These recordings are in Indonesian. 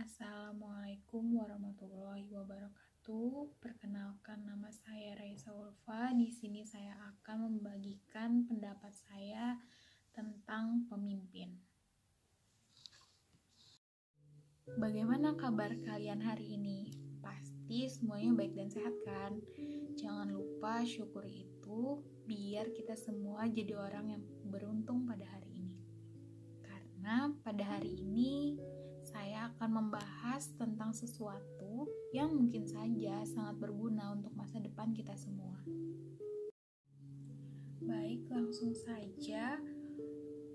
Assalamualaikum warahmatullahi wabarakatuh. Perkenalkan, nama saya Raisa Ulfa. Di sini saya akan membagikan pendapat saya tentang pemimpin. Bagaimana kabar kalian hari ini? Pasti semuanya baik dan sehat kan? Jangan lupa syukuri itu biar kita semua jadi orang yang beruntung pada hari ini. Karena pada hari ini saya akan membahas tentang sesuatu yang mungkin saja sangat berguna untuk masa depan kita semua. Baik, langsung saja.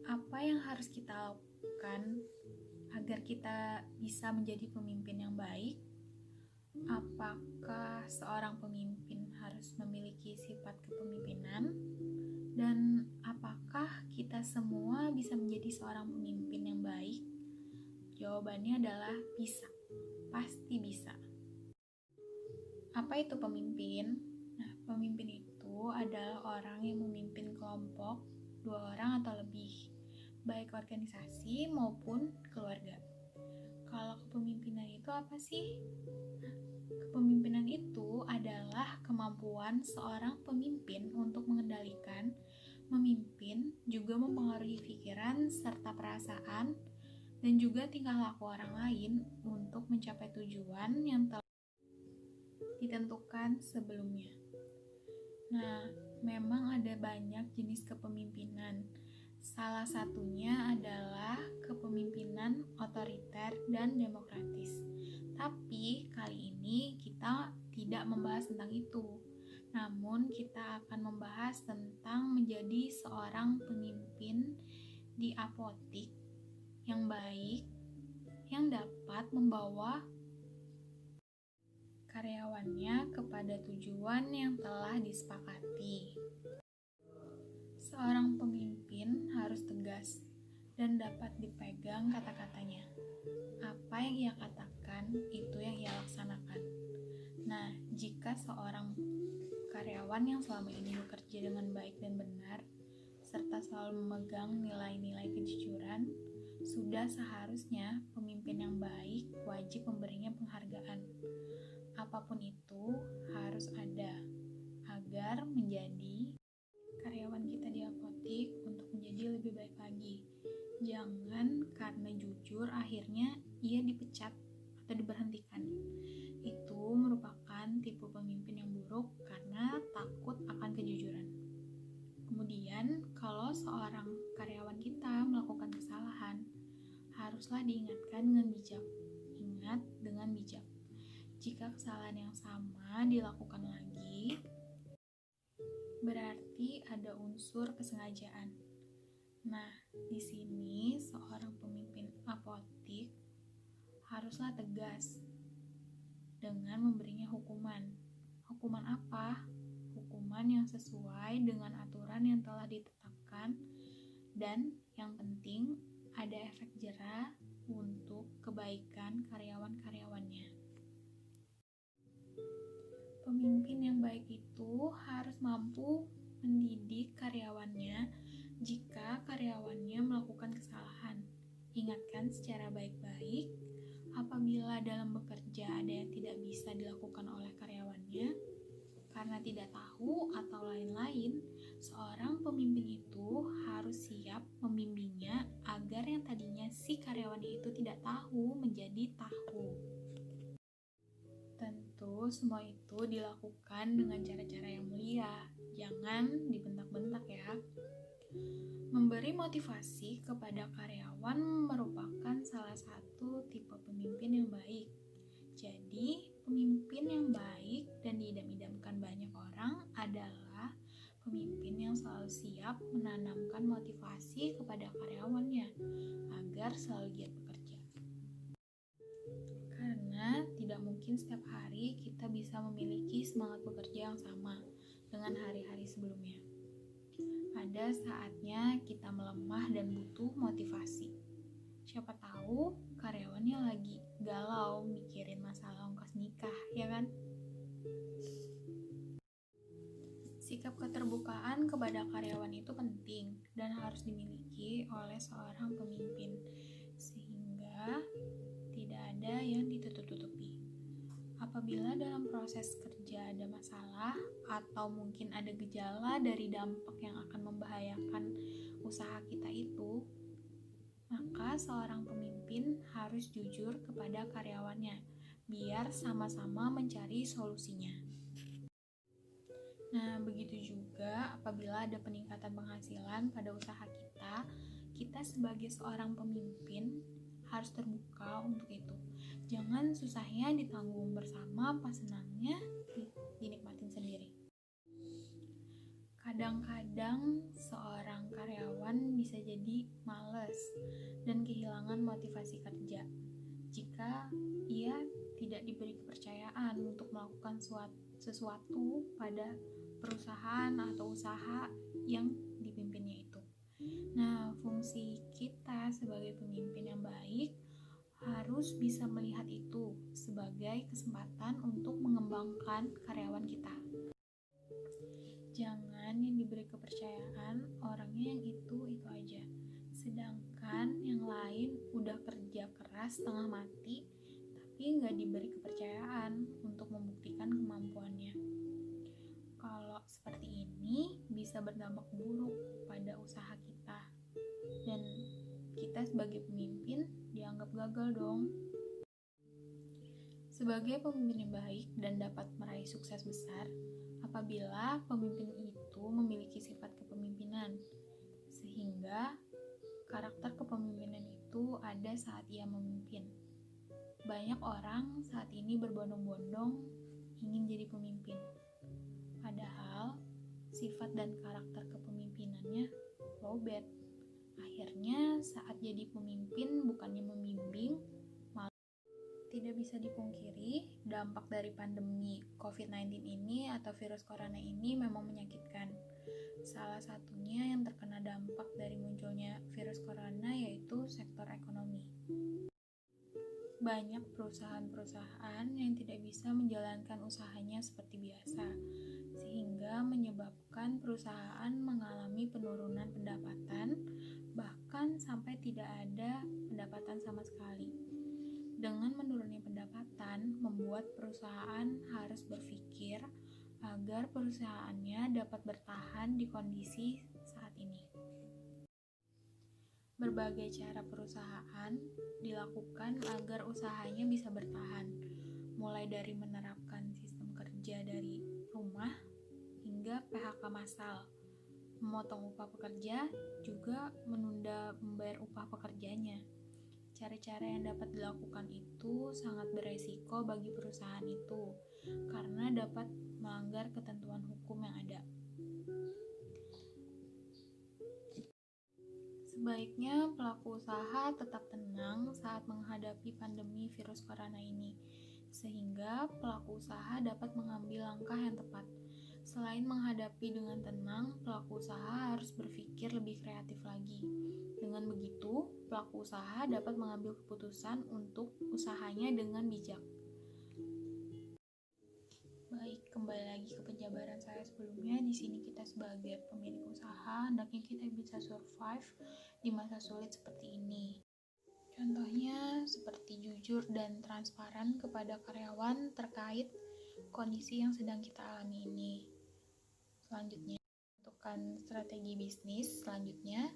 Apa yang harus kita lakukan agar kita bisa menjadi pemimpin yang baik? Apakah seorang pemimpin harus memiliki sifat kepemimpinan? Dan apakah kita semua bisa menjadi seorang pemimpin yang baik? Jawabannya adalah bisa, pasti bisa. Apa itu pemimpin? Nah, pemimpin itu adalah orang yang memimpin kelompok, 2 orang atau lebih, baik organisasi maupun keluarga. Kalau kepemimpinan itu apa sih? Nah, kepemimpinan itu adalah kemampuan seorang pemimpin untuk mengendalikan, memimpin, juga mempengaruhi pikiran serta perasaan, dan juga tingkah laku orang lain untuk mencapai tujuan yang telah ditentukan sebelumnya. Nah, memang ada banyak jenis kepemimpinan. Salah satunya adalah kepemimpinan otoriter dan demokratis. Tapi kali ini kita tidak membahas tentang itu. Namun kita akan membahas tentang menjadi seorang pemimpin di apotik yang baik, yang dapat membawa karyawannya kepada tujuan yang telah disepakati. Seorang pemimpin harus tegas dan dapat dipegang kata-katanya. Apa yang ia katakan, itu yang ia laksanakan. Nah, jika seorang karyawan yang selama ini bekerja dengan baik dan benar, serta selalu memegang nilai-nilai kejujuran, sudah seharusnya pemimpin yang baik wajib memberinya penghargaan. Apapun itu harus ada agar menjadi karyawan kita di apotik untuk menjadi lebih baik lagi. Jangan karena jujur akhirnya ia dipecat atau diberhentikan. Itu merupakan tipe pemimpin yang buruk karena takut akan kejujuran. Kemudian, kalau seorang karyawan kita melakukan kesalahan, haruslah diingatkan dengan bijak. Ingat dengan bijak. Jika kesalahan yang sama dilakukan lagi, berarti ada unsur kesengajaan. Nah, di sini seorang pemimpin apotik haruslah tegas dengan memberinya hukuman. Hukuman apa? Hukuman yang sesuai dengan aturan yang telah ditetapkan, dan yang penting ada efek jera untuk kebaikan karyawan-karyawannya. Pemimpin yang baik itu harus mampu mendidik karyawannya jika karyawannya melakukan kesalahan. Ingatkan secara baik-baik apabila dalam bekerja ada yang tidak bisa dilakukan oleh karyawannya karena tidak tahu atau lain-lain. Seorang pemimpin itu harus siap membimbingnya agar yang tadinya si karyawannya itu tidak tahu menjadi tahu. Tentu semua itu dilakukan dengan cara-cara yang mulia, jangan dibentak-bentak ya. Memberi motivasi kepada karyawan merupakan salah satu tipe pemimpin yang baik. Jadi, pemimpin yang baik dan diidam-idamkan banyak orang adalah pemimpin yang selalu siap menanamkan motivasi kepada karyawannya agar selalu giat bekerja. Karena tidak mungkin setiap hari kita bisa memiliki semangat bekerja yang sama dengan hari-hari sebelumnya. Ada saatnya kita melemah dan butuh motivasi. Siapa tahu karyawannya lagi galau mikirin masalah ongkos nikah, ya kan? Sikap keterbukaan kepada karyawan itu penting dan harus dimiliki oleh seorang pemimpin, sehingga tidak ada proses kerja ada masalah atau mungkin ada gejala dari dampak yang akan membahayakan usaha kita itu, maka seorang pemimpin harus jujur kepada karyawannya biar sama-sama mencari solusinya. Nah, begitu juga apabila ada peningkatan penghasilan pada usaha kita sebagai seorang pemimpin harus terbuka untuk itu. Jangan susahnya ditanggung bersama, pas senangnya dinikmatin sendiri. Kadang-kadang seorang karyawan bisa jadi malas dan kehilangan motivasi kerja jika ia tidak diberi kepercayaan untuk melakukan sesuatu pada perusahaan atau usaha yang dipimpinnya itu. Nah, fungsi kita sebagai pemimpin yang baik harus bisa melihat itu sebagai kesempatan untuk mengembangkan karyawan kita. Jangan yang diberi kepercayaan orangnya yang itu aja, sedangkan yang lain udah kerja keras setengah mati tapi nggak diberi kepercayaan untuk membuktikan kemampuannya. Kalau seperti ini bisa berdampak buruk pada usaha kita dan kita sebagai pemimpin dianggap gagal dong. Sebagai pemimpin yang baik dan dapat meraih sukses besar apabila pemimpin itu memiliki sifat kepemimpinan, sehingga karakter kepemimpinan itu ada saat ia memimpin. Banyak orang saat ini berbondong-bondong ingin jadi pemimpin, padahal sifat dan karakter kepemimpinannya lowbat. Akhirnya saat jadi pemimpin bukannya membimbing, malah tidak bisa dipungkiri dampak dari pandemi COVID-19 ini atau virus corona ini memang menyakitkan. Salah satunya yang terkena dampak dari munculnya virus corona yaitu sektor ekonomi. Banyak perusahaan-perusahaan yang tidak bisa menjalankan usahanya seperti biasa, sehingga menyebabkan perusahaan mengalami penurunan pendapatan, bahkan sampai tidak ada pendapatan sama sekali. Dengan menurunnya pendapatan, membuat perusahaan harus berpikir agar perusahaannya dapat bertahan di kondisi saat ini. Berbagai cara perusahaan dilakukan agar usahanya bisa bertahan, mulai dari menerapkan sistem kerja dari rumah hingga PHK massal, memotong upah pekerja, juga menunda membayar upah pekerjanya. Cara-cara yang dapat dilakukan itu sangat beresiko bagi perusahaan itu, karena dapat melanggar ketentuan hukum yang ada. Sebaiknya pelaku usaha tetap tenang saat menghadapi pandemi virus corona ini, sehingga pelaku usaha dapat mengambil langkah yang tepat. Selain menghadapi dengan tenang, pelaku usaha harus berpikir lebih kreatif lagi. Dengan begitu, pelaku usaha dapat mengambil keputusan untuk usahanya dengan bijak. Baik, kembali lagi ke penjabaran saya sebelumnya. Di sini kita sebagai pemilik usaha, hendaknya kita bisa survive di masa sulit seperti ini. Contohnya seperti jujur dan transparan kepada karyawan terkait kondisi yang sedang kita alami ini. Selanjutnya, menentukan strategi bisnis selanjutnya,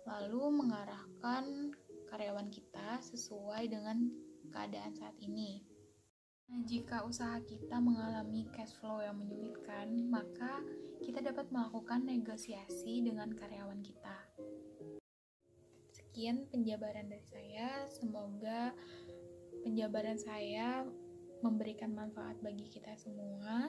lalu mengarahkan karyawan kita sesuai dengan keadaan saat ini. Nah, jika usaha kita mengalami cash flow yang menyulitkan, maka kita dapat melakukan negosiasi dengan karyawan kita. Sekian penjabaran dari saya, semoga penjabaran saya memberikan manfaat bagi kita semua.